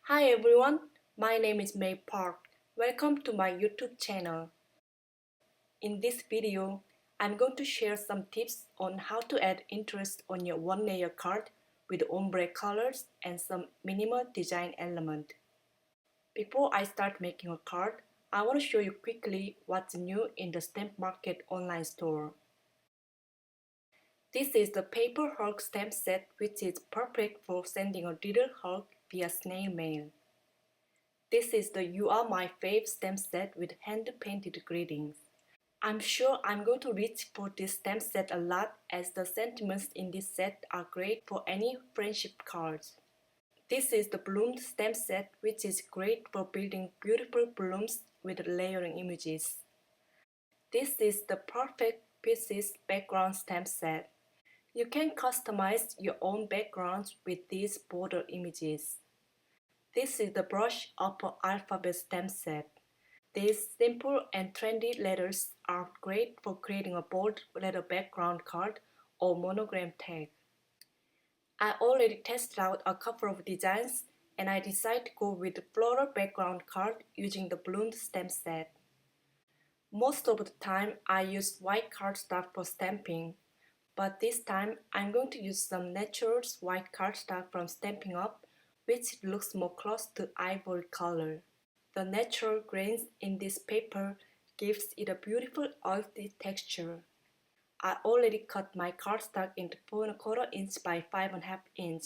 Hi everyone, my name is May Park. Welcome to my YouTube channel. In this video, I'm going to share some tips on how to add interest on your one-layer card with ombre colors and some minimal design element. Before I start making a card, I want to show you quickly what's new in the Stamp Market online store. This is the paper hug stamp set, which is perfect for sending a little hug via snail mail. This is the You Are My Fave stamp set with hand-painted greetings. I'm sure I'm going to reach for this stamp set a lot as the sentiments in this set are great for any friendship cards. This is the bloomed stamp set, which is great for building beautiful blooms with layering images. This is the perfect pieces background stamp set. You can customize your own backgrounds with these border images. This is the brush upper alphabet stamp set. These simple and trendy letters are great for creating a bold letter background card or monogram tag. I already tested out a couple of designs and I decided to go with the floral background card using the bloomed stamp set. Most of the time I use white cardstock for stamping, but this time I'm going to use some natural white cardstock from Stampin' Up, which looks more close to ivory color. The natural grains in this paper gives it a beautiful earthy texture. I already cut my cardstock into 4¼ inch by 5½ inch.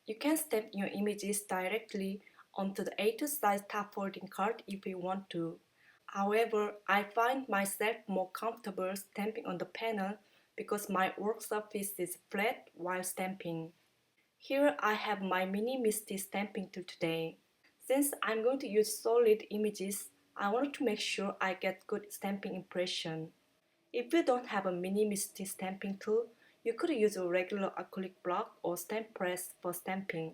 You can stamp your images directly onto the A2 size top folding card if you want to. However, I find myself more comfortable stamping on the panel because my work surface is flat while stamping. Here I have my mini Misty stamping tool today. Since I'm going to use solid images, I wanted to make sure I get good stamping impression. If you don't have a mini Misty stamping tool, you could use a regular acrylic block or stamp press for stamping.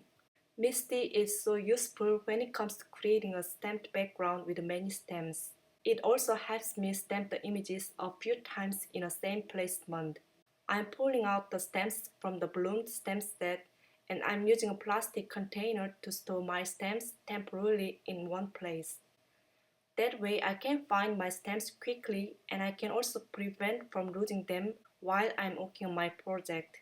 Misty is so useful when it comes to creating a stamped background with many stamps. It also helps me stamp the images a few times in the same placement. I'm pulling out the stamps from the bloomed stamp set and I'm using a plastic container to store my stamps temporarily in one place. That way I can find my stamps quickly and I can also prevent from losing them while I'm working on my project.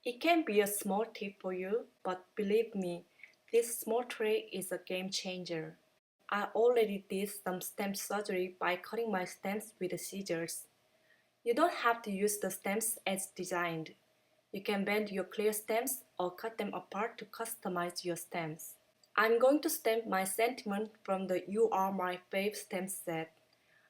It can be a small tip for you, but believe me, this small tray is a game changer. I already did some stamp surgery by cutting my stamps with the scissors. You don't have to use the stamps as designed. You can bend your clear stamps or cut them apart to customize your stamps. I'm going to stamp my sentiment from the You Are My Fave stamp set.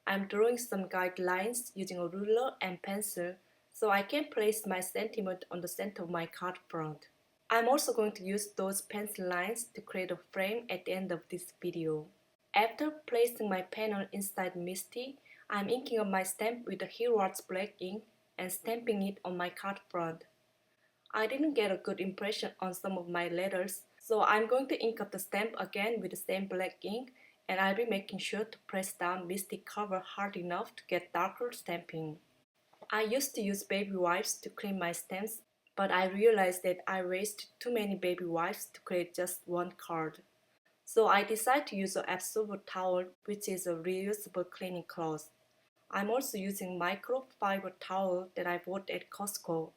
I'm drawing some guidelines using a ruler and pencil so I can place my sentiment on the center of my card front. I'm also going to use those pencil lines to create a frame at the end of this video. After placing my panel inside Misty, I'm inking up my stamp with the Hero Arts black ink and stamping it on my card front. I didn't get a good impression on some of my letters, so I'm going to ink up the stamp again with the same black ink and I'll be making sure to press down Misty cover hard enough to get darker stamping. I used to use baby wipes to clean my stamps, but I realized that I wasted too many baby wipes to create just one card. So I decided to use an absorbent towel, which is a reusable cleaning cloth. I'm also using microfiber towel that I bought at Costco.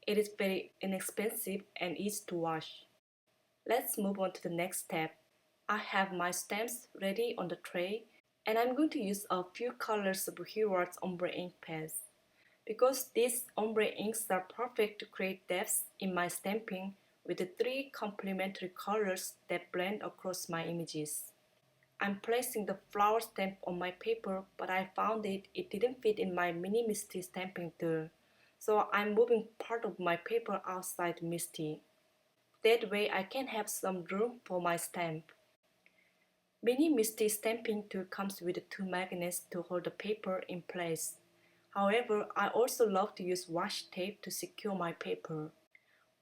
It is very inexpensive and easy to wash. Let's move on to the next step. I have my stamps ready on the tray and I'm going to use a few colors of Hero Arts Ombre ink pads. Because these ombre inks are perfect to create depths in my stamping with the 3 complementary colors that blend across my images. I'm placing the flower stamp on my paper, but I found it didn't fit in my mini Misty stamping tool, so I'm moving part of my paper outside Misty. That way I can have some room for my stamp. Mini Misty stamping tool comes with 2 magnets to hold the paper in place. However, I also love to use washi tape to secure my paper.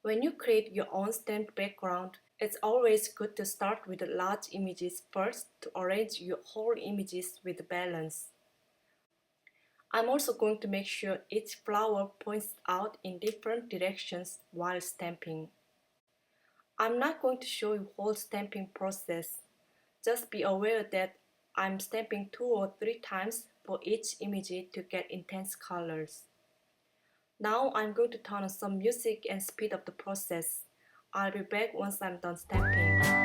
When you create your own stamped background, it's always good to start with the large images first to arrange your whole images with balance. I'm also going to make sure each flower points out in different directions while stamping. I'm not going to show you whole stamping process. Just be aware that I'm stamping 2 or 3 times for each image to get intense colors. Now I'm going to turn on some music and speed up the process. I'll be back once I'm done stamping.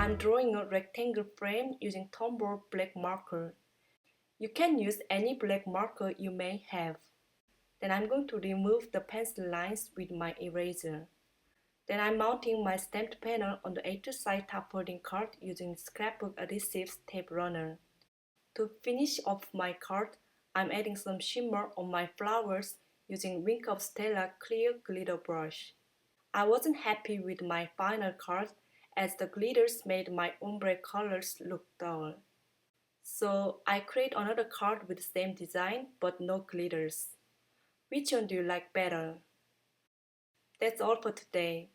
I'm drawing a rectangle frame using Tombow black marker. You can use any black marker you may have. Then I'm going to remove the pencil lines with my eraser. Then I'm mounting my stamped panel on the A2 size top folding card using scrapbook adhesive tape runner. To finish off my card, I'm adding some shimmer on my flowers using Wink of Stella clear glitter brush. I wasn't happy with my final card as the glitters made my ombre colors look dull. So I create another card with the same design but no glitters. Which one do you like better? That's all for today.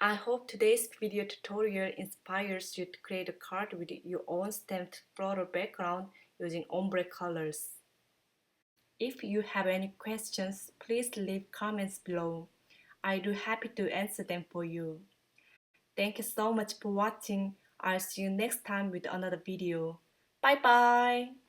I hope today's video tutorial inspires you to create a card with your own stamped floral background using ombre colors. If you have any questions, please leave comments below. I'd be happy to answer them for you. Thank you so much for watching. I'll see you next time with another video. Bye bye!